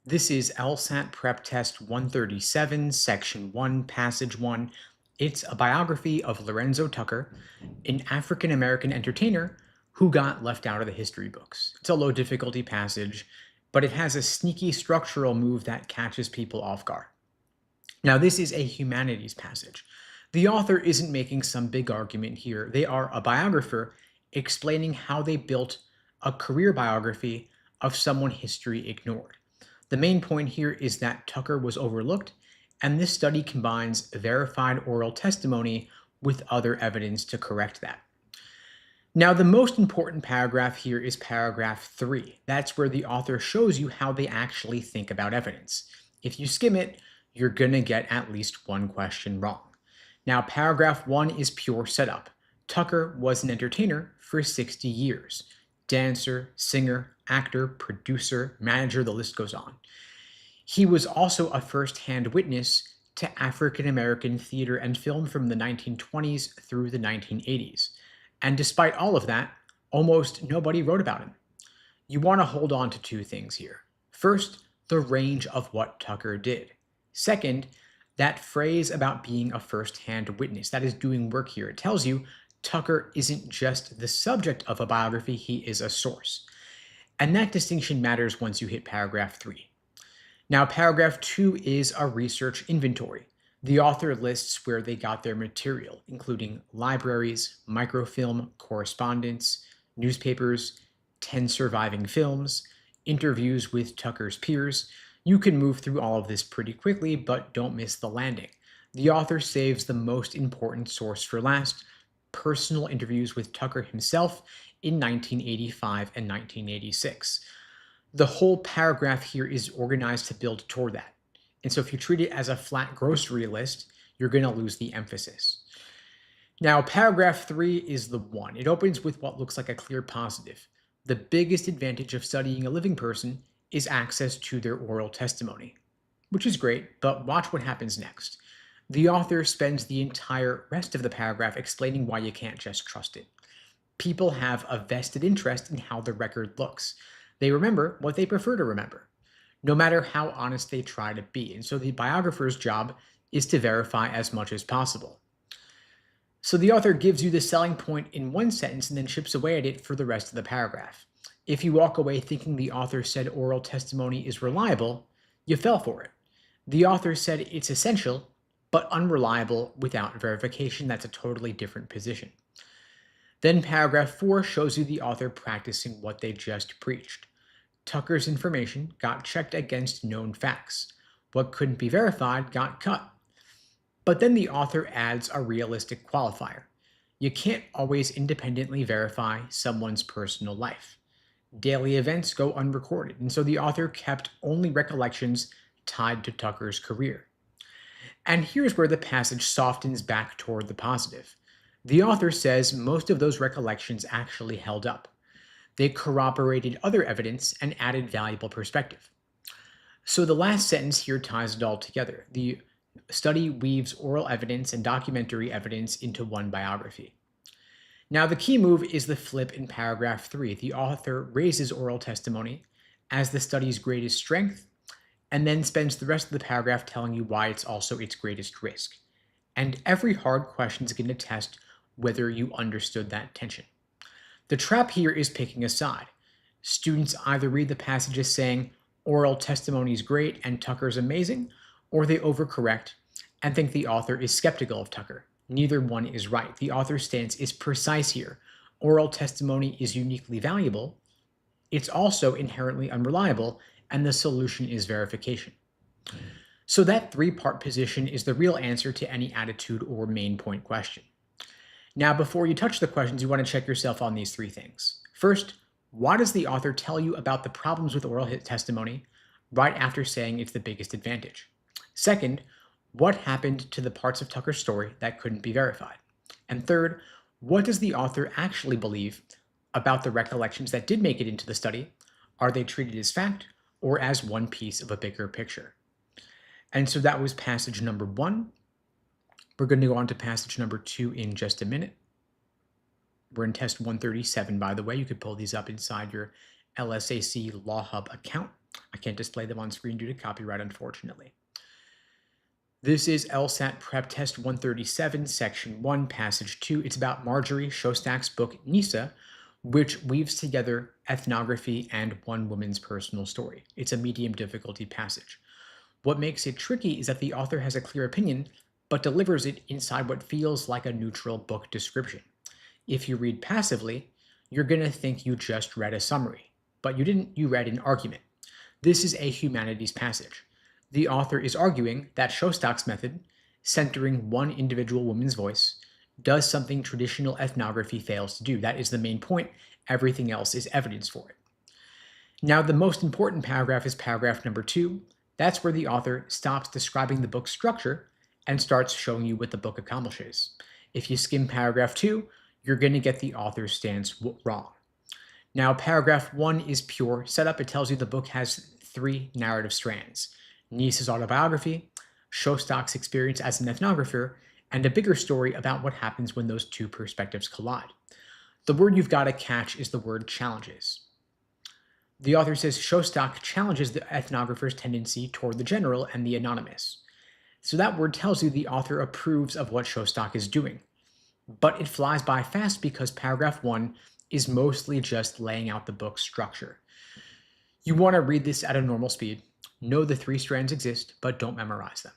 This is LSAT Prep Test 137, Section 1, Passage 1. It's a biography of Lorenzo Tucker, an African American entertainer who got left out of the history books. It's a low difficulty passage, but it has a sneaky structural move that catches people off guard. Now, this is a humanities passage. The author isn't making some big argument here. They are a biographer explaining how they built a career biography of someone history ignored. The main point here is that Tucker was overlooked, and this study combines verified oral testimony with other evidence to correct that. Now, the most important paragraph here is paragraph 3. That's where the author shows you how they actually think about evidence. If you skim it, you're going to get at least one question wrong. Now, paragraph 1 is pure setup. Tucker was an entertainer for 60 years. Dancer, singer, actor, producer, manager, the list goes on. He was also a first-hand witness to African American theater and film from the 1920s through the 1980s. And despite all of that, almost nobody wrote about him. You want to hold on to two things here. First, the range of what Tucker did. Second, that phrase about being a first-hand witness, that is doing work here. It tells you Tucker isn't just the subject of a biography, he is a source. And that distinction matters once you hit paragraph 3. Now, paragraph 2 is a research inventory. The author lists where they got their material, including libraries, microfilm, correspondence, newspapers, 10 surviving films, interviews with Tucker's peers. You can move through all of this pretty quickly, but don't miss the landing. The author saves the most important source for last: personal interviews with Tucker himself in 1985 and 1986. The whole paragraph here is organized to build toward that. And so if you treat it as a flat grocery list, you're going to lose the emphasis. Now, paragraph 3 is the one. It opens with what looks like a clear positive. The biggest advantage of studying a living person is access to their oral testimony, which is great, but watch what happens next. The author spends the entire rest of the paragraph explaining why you can't just trust it. People have a vested interest in how the record looks. They remember what they prefer to remember, no matter how honest they try to be. And so the biographer's job is to verify as much as possible. So the author gives you the selling point in one sentence and then chips away at it for the rest of the paragraph. If you walk away thinking the author said oral testimony is reliable, you fell for it. The author said it's essential, but unreliable without verification. That's a totally different position. Then paragraph 4 shows you the author practicing what they just preached. Tucker's information got checked against known facts. What couldn't be verified got cut. But then the author adds a realistic qualifier. You can't always independently verify someone's personal life. Daily events go unrecorded, and so the author kept only recollections tied to Tucker's career. And here's where the passage softens back toward the positive. The author says most of those recollections actually held up. They corroborated other evidence and added valuable perspective. So the last sentence here ties it all together. The study weaves oral evidence and documentary evidence into one biography. Now, the key move is the flip in paragraph 3. The author raises oral testimony as the study's greatest strength, and then spends the rest of the paragraph telling you why it's also its greatest risk. And every hard question is going to test whether you understood that tension. The trap here is picking a side. Students either read the passage as saying oral testimony is great and Tucker's amazing, or they overcorrect and think the author is skeptical of Tucker. Neither one is right. The author's stance is precise here. Oral testimony is uniquely valuable. It's also inherently unreliable, and the solution is verification. So that 3-part position is the real answer to any attitude or main point question. Now, before you touch the questions, you want to check yourself on these 3 things. First, why does the author tell you about the problems with oral testimony right after saying it's the biggest advantage? Second, what happened to the parts of Tucker's story that couldn't be verified? And third, what does the author actually believe about the recollections that did make it into the study? Are they treated as fact or as one piece of a bigger picture? And so that was passage number 1. We're going to go on to passage number 2 in just a minute. We're in test 137, by the way. You could pull these up inside your LSAC Law Hub account. I can't display them on screen due to copyright, unfortunately. This is LSAT Prep Test 137, Section 1, Passage 2. It's about Marjorie Shostak's book, Nisa, which weaves together ethnography and one woman's personal story. It's a medium difficulty passage. What makes it tricky is that the author has a clear opinion, but delivers it inside what feels like a neutral book description. If you read passively, you're going to think you just read a summary, but you didn't, you read an argument. This is a humanities passage. The author is arguing that Shostak's method, centering one individual woman's voice, does something traditional ethnography fails to do. That is the main point. Everything else is evidence for it. Now, the most important paragraph is paragraph number 2. That's where the author stops describing the book's structure and starts showing you what the book accomplishes. If you skim paragraph 2, you're going to get the author's stance wrong. Now, paragraph 1 is pure setup. It tells you the book has 3 narrative strands: Nisa's autobiography, Shostak's experience as an ethnographer, and a bigger story about what happens when those 2 perspectives collide. The word you've got to catch is the word challenges. The author says Shostak challenges the ethnographer's tendency toward the general and the anonymous. So that word tells you the author approves of what Shostak is doing. But it flies by fast because paragraph 1 is mostly just laying out the book's structure. You want to read this at a normal speed. Know the 3 strands exist, but don't memorize them.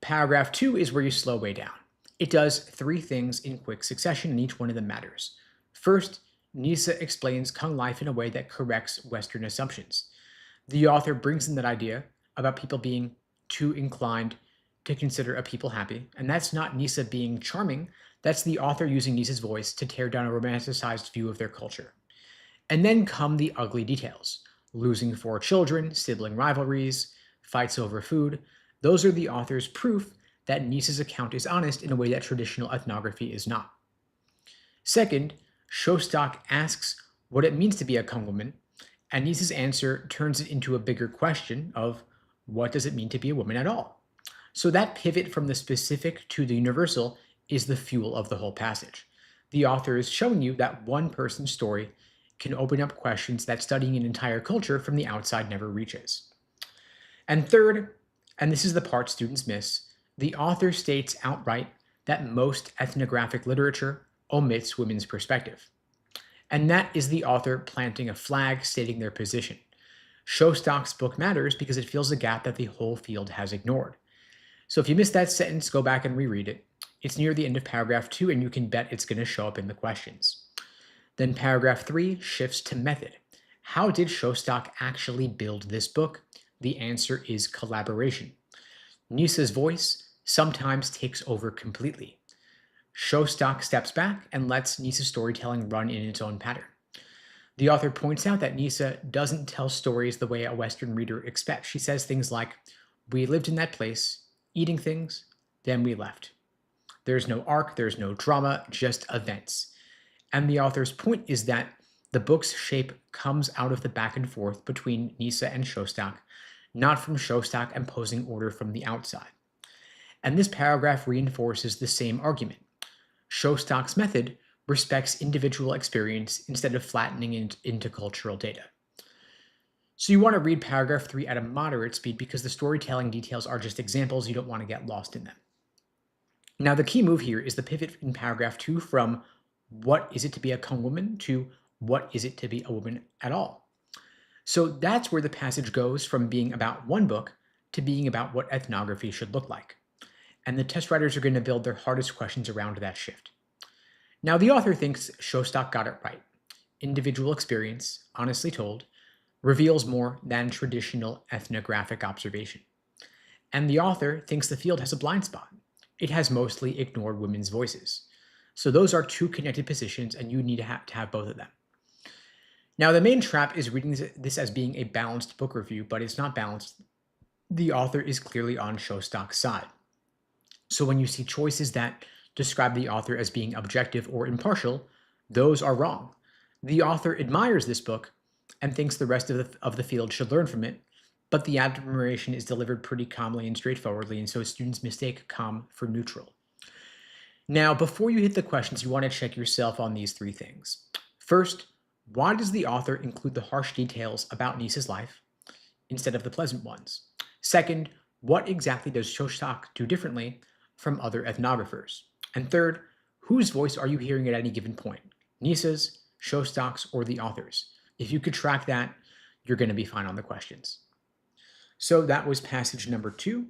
Paragraph 2 is where you slow way down. It does 3 things in quick succession, and each one of them matters. First, Nisa explains Khmer life in a way that corrects Western assumptions. The author brings in that idea about people being too inclined to consider a people happy, and that's not Nisa being charming, that's the author using Nisa's voice to tear down a romanticized view of their culture. And then come the ugly details: losing 4 children, sibling rivalries, fights over food. Those are the author's proof that Nisa's account is honest in a way that traditional ethnography is not. Second, Shostak asks what it means to be a Khmer woman, and Nisa's answer turns it into a bigger question of what does it mean to be a woman at all? So that pivot from the specific to the universal is the fuel of the whole passage. The author is showing you that one person's story can open up questions that studying an entire culture from the outside never reaches. And third, and this is the part students miss, the author states outright that most ethnographic literature omits women's perspective. And that is the author planting a flag stating their position. Shostak's book matters because it fills a gap that the whole field has ignored. So if you missed that sentence, go back and reread it. It's near the end of paragraph 2, and you can bet it's going to show up in the questions. Then paragraph 3 shifts to method. How did Shostak actually build this book? The answer is collaboration. Nisa's voice sometimes takes over completely. Shostak steps back and lets Nisa's storytelling run in its own pattern. The author points out that Nisa doesn't tell stories the way a Western reader expects. She says things like, "We lived in that place, eating things, then we left." There's no arc, there's no drama, just events. And the author's point is that the book's shape comes out of the back and forth between Nisa and Shostak, not from Shostak imposing order from the outside. And this paragraph reinforces the same argument. Shostak's method respects individual experience instead of flattening into cultural data. So you want to read paragraph 3 at a moderate speed because the storytelling details are just examples. You don't want to get lost in them. Now, the key move here is the pivot in paragraph 2 from what is it to be a Khmer woman to what is it to be a woman at all. So that's where the passage goes from being about one book to being about what ethnography should look like. And the test writers are going to build their hardest questions around that shift. Now, the author thinks Shostak got it right. Individual experience, honestly told, reveals more than traditional ethnographic observation. And the author thinks the field has a blind spot. It has mostly ignored women's voices. So those are 2 connected positions, and you need to have both of them. Now, the main trap is reading this as being a balanced book review, but it's not balanced. The author is clearly on Shostak's side. So when you see choices that describe the author as being objective or impartial, those are wrong. The author admires this book and thinks the rest of the field should learn from it, but the admiration is delivered pretty calmly and straightforwardly, and so students mistake calm for neutral. Now, before you hit the questions, you want to check yourself on these 3 things. First, why does the author include the harsh details about Nisa's life? instead of the pleasant ones? Second, what exactly does Shostak do differently from other ethnographers? And third, whose voice are you hearing at any given point? Nisa's, Shostak's, or the author's? If you could track that, you're going to be fine on the questions. So that was passage number 2.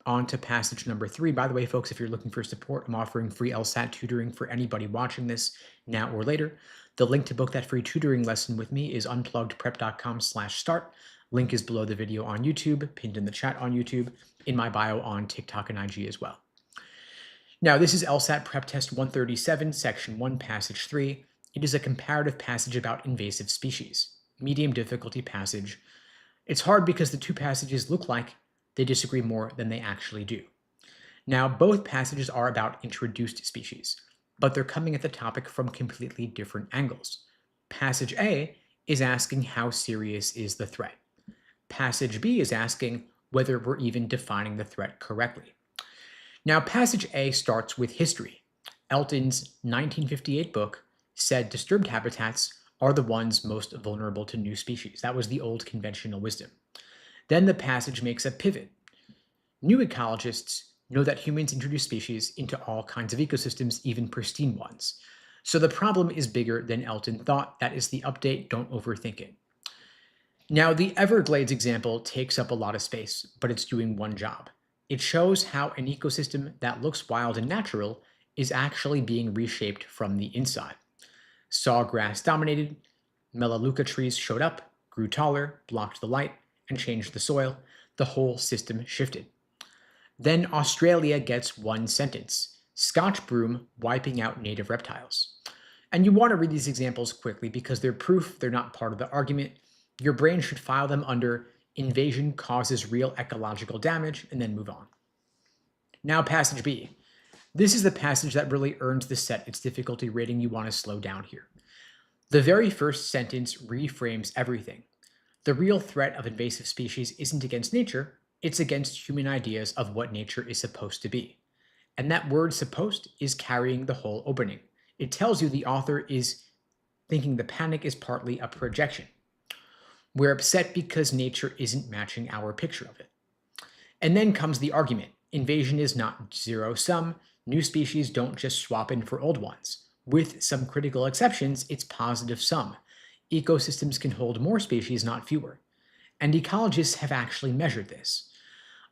On to passage number 3. By the way, folks, if you're looking for support, I'm offering free LSAT tutoring for anybody watching this now or later. The link to book that free tutoring lesson with me is unpluggedprep.com/start. Link is below the video on YouTube, pinned in the chat on YouTube, in my bio on TikTok and IG as well. Now, this is LSAT Prep Test 137, Section 1, Passage 3. It is a comparative passage about invasive species. Medium difficulty passage. It's hard because the two passages look like they disagree more than they actually do. Now, both passages are about introduced species, but they're coming at the topic from completely different angles. Passage A is asking how serious is the threat. Passage B is asking whether we're even defining the threat correctly. Now, passage A starts with history. Elton's 1958 book said disturbed habitats are the ones most vulnerable to new species. That was the old conventional wisdom. Then the passage makes a pivot. New ecologists know that humans introduce species into all kinds of ecosystems, even pristine ones. So the problem is bigger than Elton thought. That is the update. Don't overthink it. Now, the Everglades example takes up a lot of space, but it's doing one job. It shows how an ecosystem that looks wild and natural is actually being reshaped from the inside. Sawgrass dominated, melaleuca trees showed up, grew taller, blocked the light, and changed the soil. The whole system shifted. Then Australia gets one sentence: Scotch broom wiping out native reptiles. And you want to read these examples quickly because they're proof, they're not part of the argument. Your brain should file them under invasion causes real ecological damage and then move on. Now, passage B. This is the passage that really earns the set its difficulty rating. You want to slow down here. The very first sentence reframes everything. The real threat of invasive species isn't against nature, it's against human ideas of what nature is supposed to be. And that word supposed is carrying the whole opening. It tells you the author is thinking the panic is partly a projection. We're upset because nature isn't matching our picture of it. And then comes the argument. Invasion is not zero-sum. New species don't just swap in for old ones. With some critical exceptions, it's positive sum. Ecosystems can hold more species, not fewer. And ecologists have actually measured this.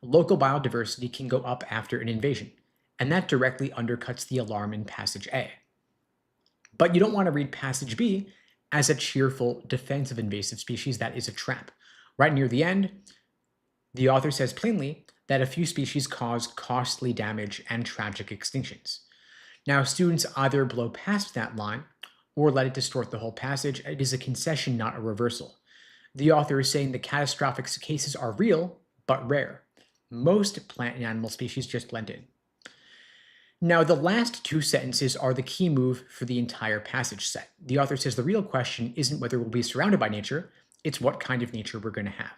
Local biodiversity can go up after an invasion, and that directly undercuts the alarm in passage A. But you don't want to read passage B as a cheerful defense of invasive species. That is a trap. Right near the end, the author says plainly that a few species cause costly damage and tragic extinctions. Now, students either blow past that line or let it distort the whole passage. It is a concession, not a reversal. The author is saying the catastrophic cases are real, but rare. Most plant and animal species just blend in. Now, the last two sentences are the key move for the entire passage set. The author says the real question isn't whether we'll be surrounded by nature, it's what kind of nature we're going to have.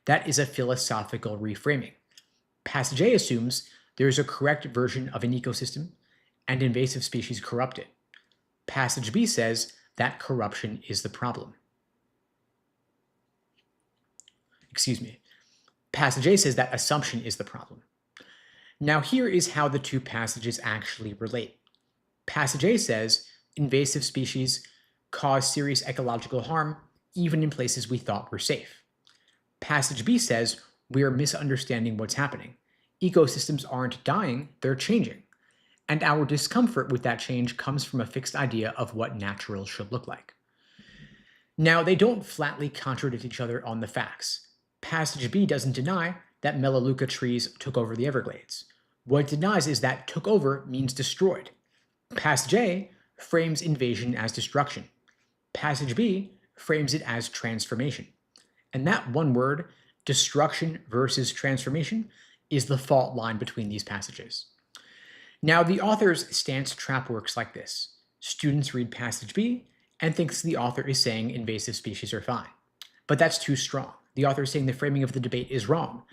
That is a philosophical reframing. Passage A assumes there is a correct version of an ecosystem and invasive species corrupt it. Passage B says that corruption is the problem. Passage A says that assumption is the problem. Now, here is how the two passages actually relate. Passage A says invasive species cause serious ecological harm even in places we thought were safe. Passage B says we are misunderstanding what's happening. Ecosystems aren't dying, they're changing. And our discomfort with that change comes from a fixed idea of what natural should look like. Now, they don't flatly contradict each other on the facts. Passage B doesn't deny that melaleuca trees took over the Everglades. What it denies is that took over means destroyed. Passage A frames invasion as destruction. Passage B frames it as transformation. And that one word, destruction versus transformation, is the fault line between these passages. Now, the author's stance trap works like this. Students read passage B and thinks the author is saying invasive species are fine. But that's too strong. The author is saying the framing of the debate is wrong.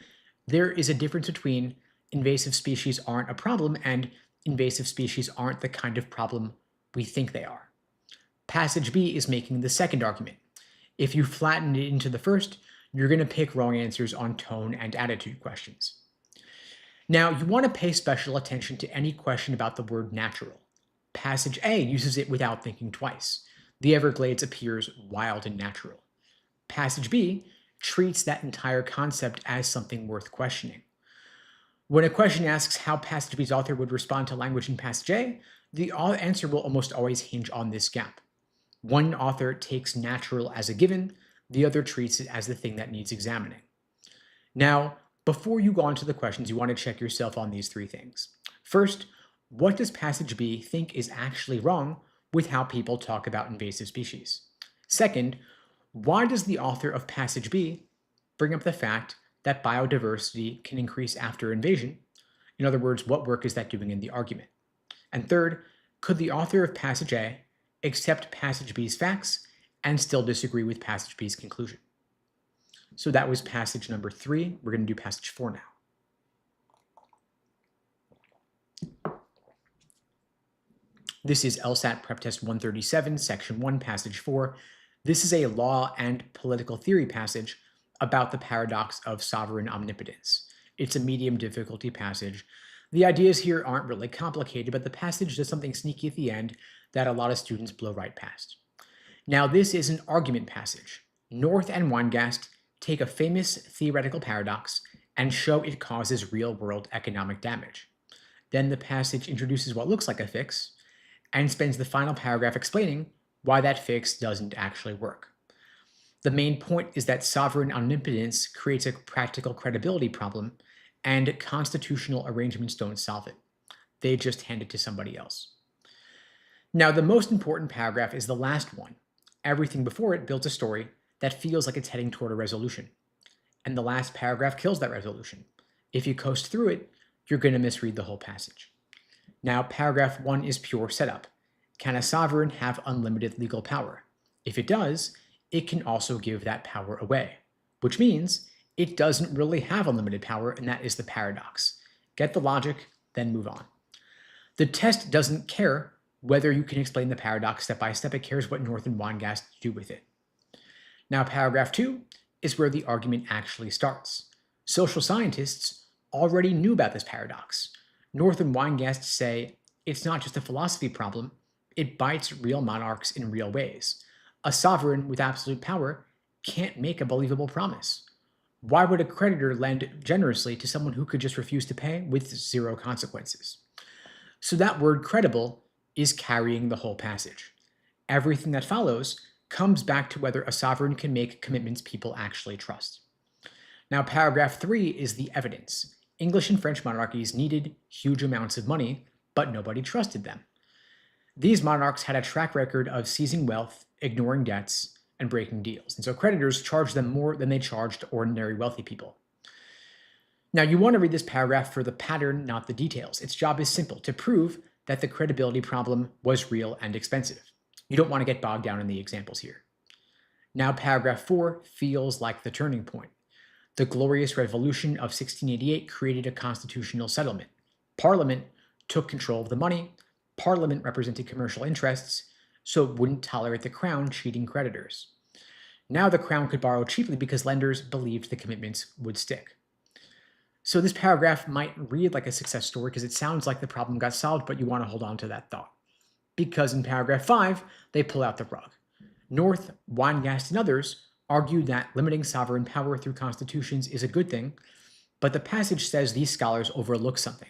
There is a difference between invasive species aren't a problem and invasive species aren't the kind of problem we think they are. Passage B is making the second argument. If you flatten it into the first, You're going to pick wrong answers on tone and attitude questions. Now, you want to pay special attention to any question about the word natural. Passage A uses it without thinking twice. The Everglades appears wild and natural. Passage B treats that entire concept as something worth questioning. When a question asks how Passage B's author would respond to language in Passage A, the answer will almost always hinge on this gap. One author takes natural as a given, the other treats it as the thing that needs examining. Now, before you go on to the questions, you want to check yourself on these three things. First, what does Passage B think is actually wrong with how people talk about invasive species? Second, why does the author of Passage B bring up the fact that biodiversity can increase after invasion? In other words, what work is that doing in the argument? And third, could the author of Passage A accept Passage B's facts and still disagree with Passage B's conclusion? So that was passage number 3. We're going to do passage 4 now. This is LSAT PrepTest 137, section 1, passage 4. This is a law and political theory passage about the paradox of sovereign omnipotence. It's a medium difficulty passage. The ideas here aren't really complicated, but the passage does something sneaky at the end that a lot of students blow right past. Now, this is an argument passage. North and Weingast take a famous theoretical paradox and show it causes real-world economic damage. Then the passage introduces what looks like a fix and spends the final paragraph explaining why that fix doesn't actually work. The main point is that sovereign omnipotence creates a practical credibility problem, and constitutional arrangements don't solve it. They just hand it to somebody else. Now, the most important paragraph is the last one. Everything before it builds a story that feels like it's heading toward a resolution. And the last paragraph kills that resolution. If you coast through it, you're going to misread the whole passage. Now, paragraph 1 is pure setup. Can a sovereign have unlimited legal power? If it does, it can also give that power away, which means it doesn't really have unlimited power, and that is the paradox. Get the logic, then move on. The test doesn't care whether you can explain the paradox step by step. It cares what North and Weingast do with it. Now, paragraph 2 is where the argument actually starts. Social scientists already knew about this paradox. North and Weingast say it's not just a philosophy problem, it bites real monarchs in real ways. A sovereign with absolute power can't make a believable promise. Why would a creditor lend generously to someone who could just refuse to pay with zero consequences? So that word credible is carrying the whole passage. Everything that follows comes back to whether a sovereign can make commitments people actually trust. Now, paragraph 3 is the evidence. English and French monarchies needed huge amounts of money, but nobody trusted them. These monarchs had a track record of seizing wealth, ignoring debts, and breaking deals. And so creditors charged them more than they charged ordinary wealthy people. Now, you want to read this paragraph for the pattern, not the details. Its job is simple: to prove that the credibility problem was real and expensive. You don't want to get bogged down in the examples here. Now, paragraph 4 feels like the turning point. The Glorious Revolution of 1688 created a constitutional settlement. Parliament took control of the money. Parliament represented commercial interests, so it wouldn't tolerate the crown cheating creditors. Now the crown could borrow cheaply because lenders believed the commitments would stick. So this paragraph might read like a success story because it sounds like the problem got solved, but you want to hold on to that thought. Because in paragraph 5, they pull out the rug. North, Weingast, and others argue that limiting sovereign power through constitutions is a good thing, but the passage says these scholars overlook something.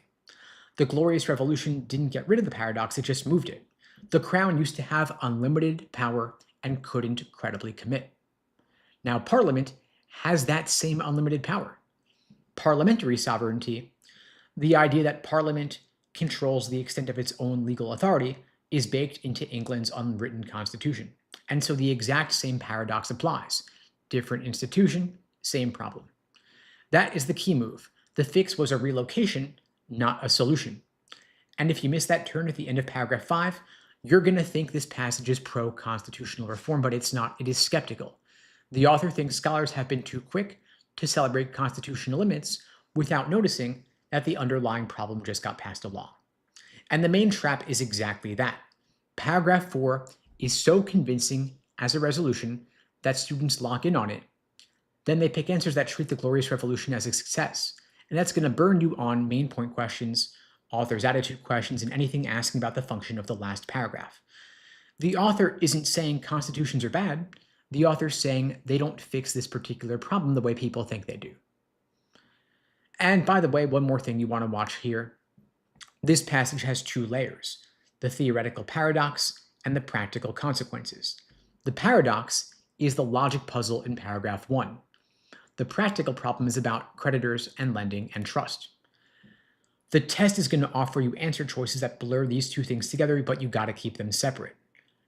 The Glorious Revolution didn't get rid of the paradox, it just moved it. The crown used to have unlimited power and couldn't credibly commit. Now, Parliament has that same unlimited power. Parliamentary sovereignty, the idea that Parliament controls the extent of its own legal authority, is baked into England's unwritten constitution. And so the exact same paradox applies. Different institution, same problem. That is the key move. The fix was a relocation, not a solution. And if you miss that turn at the end of paragraph 5, you're going to think this passage is pro-constitutional reform, but it's not. It is skeptical. The author thinks scholars have been too quick to celebrate constitutional limits without noticing that the underlying problem just got passed along. And the main trap is exactly that. Paragraph 4 is so convincing as a resolution that students lock in on it, Then they pick answers that treat the Glorious Revolution as a success. And that's going to burn you on main point questions, author's attitude questions, and anything asking about the function of the last paragraph. The author isn't saying constitutions are bad. The author's saying they don't fix this particular problem the way people think they do. And by the way, one more thing you want to watch here. This passage has two layers, the theoretical paradox and the practical consequences. The paradox is the logic puzzle in paragraph 1. The practical problem is about creditors and lending and trust. The test is going to offer you answer choices that blur these two things together, but you got to keep them separate.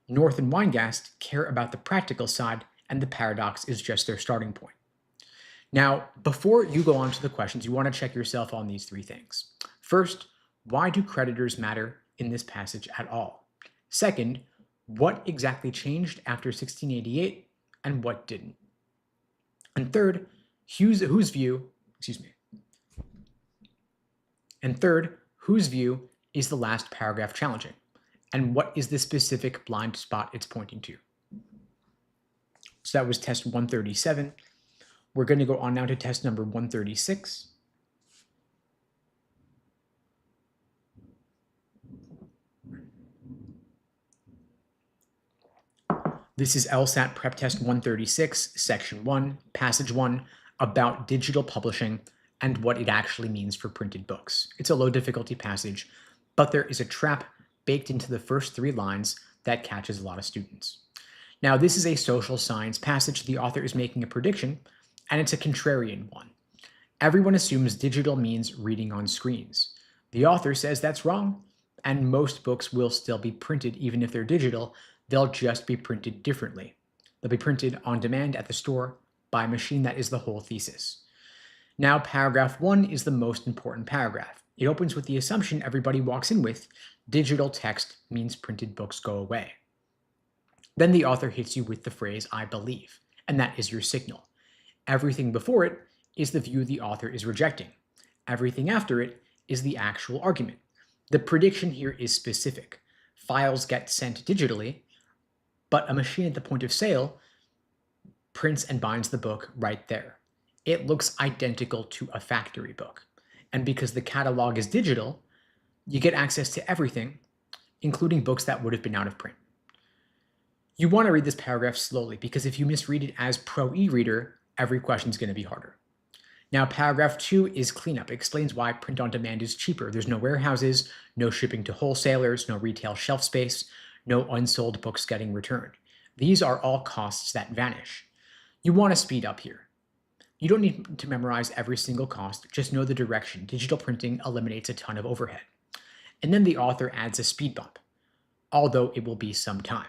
North and Weingast care about the practical side, and the paradox is just their starting point. Now, before you go on to the questions, you want to check yourself on these three things. First, why do creditors matter in this passage at all? Second, what exactly changed after 1688 and what didn't? And third, whose view is the last paragraph challenging? And what is the specific blind spot it's pointing to? So that was test 137. We're going to go on now to test number 136. This is LSAT Prep Test 136, Section 1, Passage 1, about digital publishing and what it actually means for printed books. It's a low difficulty passage, but there is a trap baked into the first 3 lines that catches a lot of students. Now, this is a social science passage. The author is making a prediction, and it's a contrarian one. Everyone assumes digital means reading on screens. The author says that's wrong, and most books will still be printed even if they're digital. They'll just be printed differently. They'll be printed on demand at the store by a machine. That is the whole thesis. Now, paragraph 1 is the most important paragraph. It opens with the assumption everybody walks in with: digital text means printed books go away. Then the author hits you with the phrase, "I believe," and that is your signal. Everything before it is the view the author is rejecting. Everything after it is the actual argument. The prediction here is specific. Files get sent digitally, but a machine at the point of sale prints and binds the book right there. It looks identical to a factory book. And because the catalog is digital, you get access to everything, including books that would have been out of print. You want to read this paragraph slowly, because if you misread it as pro e-reader, every question is going to be harder. Now, paragraph 2 is cleanup. It explains why print on demand is cheaper. There's no warehouses, no shipping to wholesalers, no retail shelf space, no unsold books getting returned. These are all costs that vanish. You want to speed up here. You don't need to memorize every single cost, just know the direction. Digital printing eliminates a ton of overhead. And then the author adds a speed bump, although it will be some time.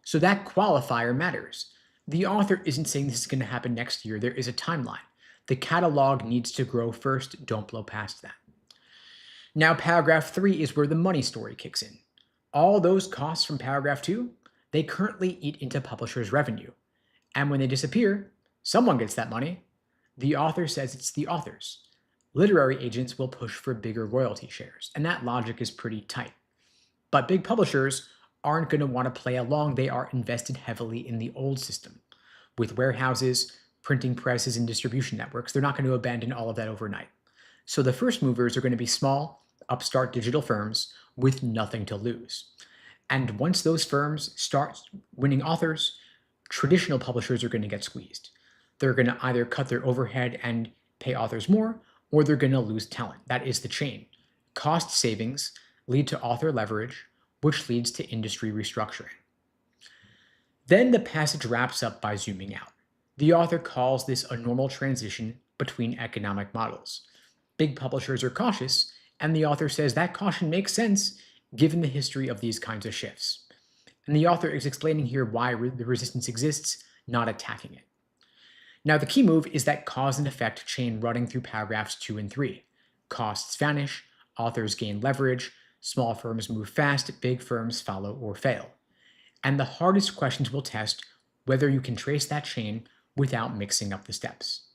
So that qualifier matters. The author isn't saying this is going to happen next year. There is a timeline. The catalog needs to grow first. Don't blow past that. Now, paragraph 3 is where the money story kicks in. All those costs from paragraph 2, they currently eat into publishers' revenue. And when they disappear, someone gets that money. The author says it's the authors. Literary agents will push for bigger royalty shares, and that logic is pretty tight. But big publishers aren't going to want to play along. They are invested heavily in the old system. With warehouses, printing presses, and distribution networks, they're not going to abandon all of that overnight. So the first movers are going to be small, upstart digital firms with nothing to lose. And once those firms start winning authors, traditional publishers are going to get squeezed. They're going to either cut their overhead and pay authors more, or they're going to lose talent. That is the chain. Cost savings lead to author leverage, which leads to industry restructuring. Then the passage wraps up by zooming out. The author calls this a normal transition between economic models. Big publishers are cautious, and the author says that caution makes sense given the history of these kinds of shifts. And the author is explaining here why the resistance exists, not attacking it. Now, the key move is that cause and effect chain running through paragraphs 2 and 3. Costs vanish, authors gain leverage, small firms move fast, big firms follow or fail. And the hardest questions will test whether you can trace that chain without mixing up the steps.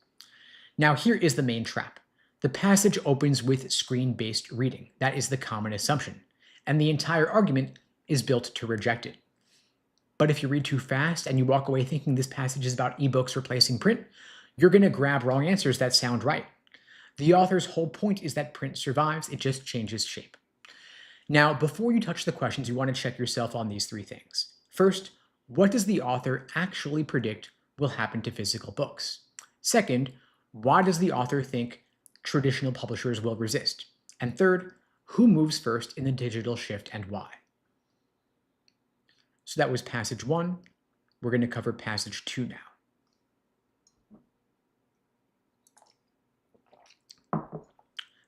Now, here is the main trap. The passage opens with screen-based reading. That is the common assumption. And the entire argument is built to reject it. But if you read too fast and you walk away thinking this passage is about ebooks replacing print, you're going to grab wrong answers that sound right. The author's whole point is that print survives, it just changes shape. Now, before you touch the questions, you want to check yourself on these three things. First, what does the author actually predict will happen to physical books? Second, why does the author think traditional publishers will resist? And third, who moves first in the digital shift and why? So that was passage 1. We're going to cover passage 2 now.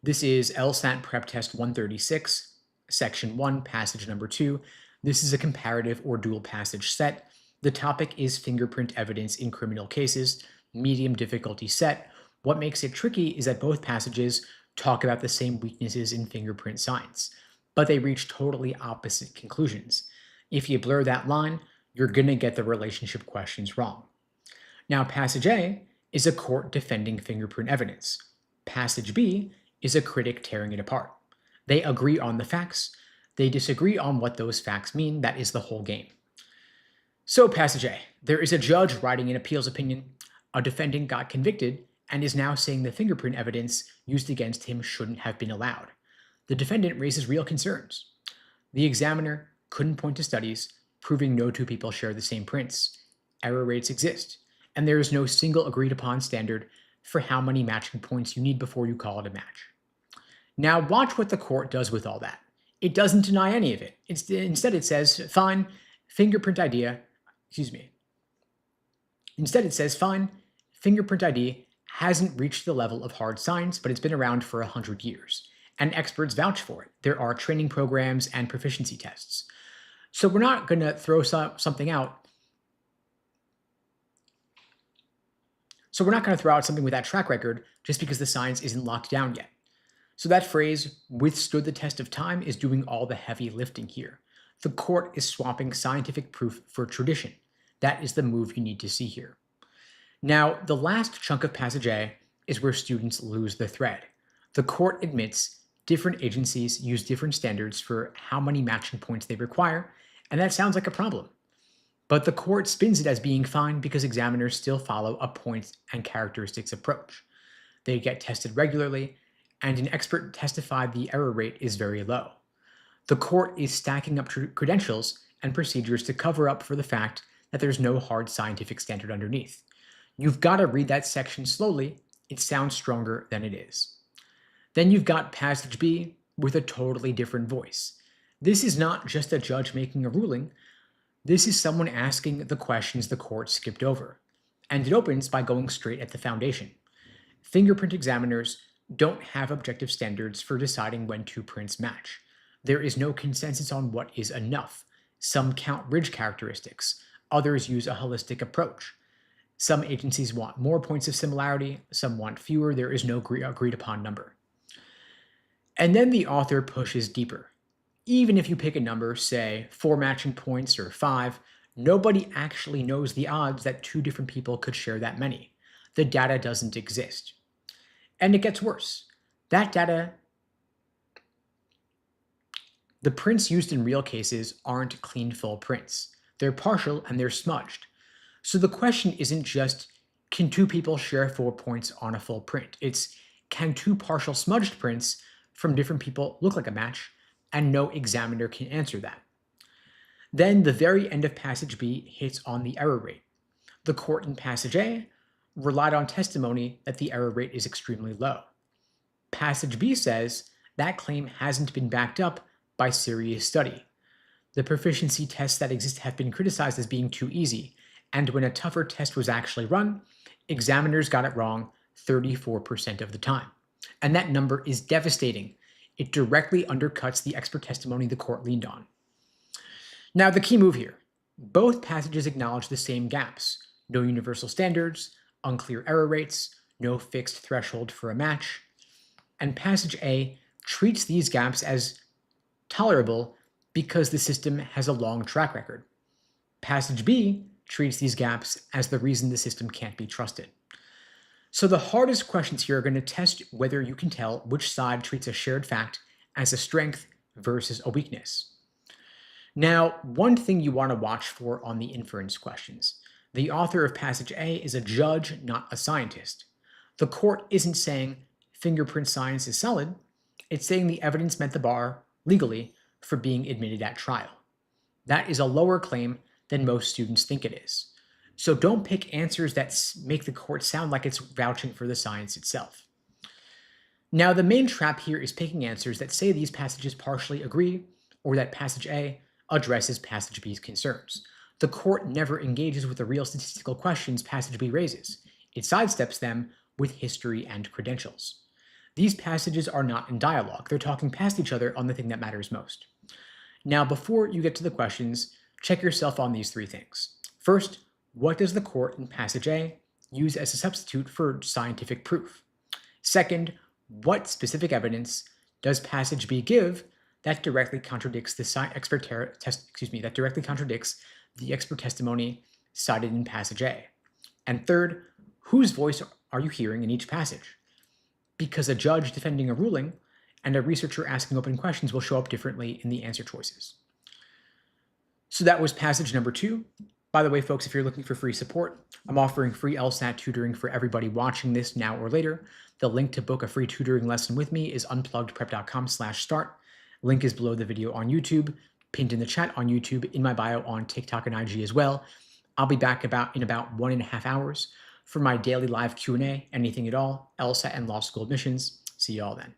This is LSAT PrepTest 136, section 1, passage number 2. This is a comparative or dual passage set. The topic is fingerprint evidence in criminal cases, medium difficulty set. What makes it tricky is that both passages talk about the same weaknesses in fingerprint science, but they reach totally opposite conclusions. If you blur that line, you're going to get the relationship questions wrong. Now, passage A is a court defending fingerprint evidence. Passage B is a critic tearing it apart. They agree on the facts. They disagree on what those facts mean. That is the whole game. So, passage A, there is a judge writing an appeals opinion. A defendant got convicted and is now saying the fingerprint evidence used against him shouldn't have been allowed. The defendant raises real concerns. The examiner couldn't point to studies proving no two people share the same prints. Error rates exist, and there is no single agreed upon standard for how many matching points you need before you call it a match. Now watch what the court does with all that. It doesn't deny any of it. Instead it says, fine, fingerprint ID hasn't reached the level of hard science, but it's been around for 100 years. And experts vouch for it. There are training programs and proficiency tests. So we're not going to throw something out. So we're not going to throw out something with that track record just because the science isn't locked down yet. So that phrase, withstood the test of time, is doing all the heavy lifting here. The court is swapping scientific proof for tradition. That is the move you need to see here. Now, the last chunk of passage A is where students lose the thread. The court admits different agencies use different standards for how many matching points they require, and that sounds like a problem. But the court spins it as being fine because examiners still follow a points and characteristics approach. They get tested regularly, and an expert testified the error rate is very low. The court is stacking up credentials and procedures to cover up for the fact that there's no hard scientific standard underneath. You've got to read that section slowly. It sounds stronger than it is. Then you've got passage B with a totally different voice. This is not just a judge making a ruling. This is someone asking the questions the court skipped over. And it opens by going straight at the foundation. Fingerprint examiners don't have objective standards for deciding when two prints match. There is no consensus on what is enough. Some count ridge characteristics. Others use a holistic approach. Some agencies want more points of similarity. Some want fewer. There is no agreed upon number. And then the author pushes deeper. Even if you pick a number, say 4 matching points or 5, nobody actually knows the odds that two different people could share that many. The data doesn't exist. And it gets worse. That data, the prints used in real cases aren't clean full prints. They're partial and they're smudged. So the question isn't just, can two people share 4 points on a full print? It's, can two partial smudged prints from different people look like a match? And no examiner can answer that. Then the very end of passage B hits on the error rate. The court in passage A relied on testimony that the error rate is extremely low. Passage B says that claim hasn't been backed up by serious study. The proficiency tests that exist have been criticized as being too easy, and when a tougher test was actually run, examiners got it wrong 34% of the time. And that number is devastating. It directly undercuts the expert testimony the court leaned on. Now, the key move here. Both passages acknowledge the same gaps. No universal standards, unclear error rates, no fixed threshold for a match. And passage A treats these gaps as tolerable because the system has a long track record. Passage B treats these gaps as the reason the system can't be trusted. So the hardest questions here are going to test whether you can tell which side treats a shared fact as a strength versus a weakness. Now, one thing you want to watch for on the inference questions. The author of passage A is a judge, not a scientist. The court isn't saying fingerprint science is solid, it's saying the evidence met the bar, legally, for being admitted at trial. That is a lower claim than most students think it is. So don't pick answers that make the court sound like it's vouching for the science itself. Now, the main trap here is picking answers that say these passages partially agree, or that passage A addresses passage B's concerns. The court never engages with the real statistical questions passage B raises. It sidesteps them with history and credentials. These passages are not in dialogue. They're talking past each other on the thing that matters most. Now, before you get to the questions, check yourself on these three things. First, what does the court in passage A use as a substitute for scientific proof? Second, what specific evidence does passage B give that directly contradicts the expert testimony cited in passage A? And third, whose voice are you hearing in each passage? Because a judge defending a ruling and a researcher asking open questions will show up differently in the answer choices. So that was passage number 2. By the way, folks, if you're looking for free support, I'm offering free LSAT tutoring for everybody watching this now or later. The link to book a free tutoring lesson with me is unpluggedprep.com/start. Link is below the video on YouTube, pinned in the chat on YouTube, in my bio on TikTok and IG as well. I'll be back in about 1.5 hours for my daily live Q&A, anything at all, LSAT and law school admissions. See you all then.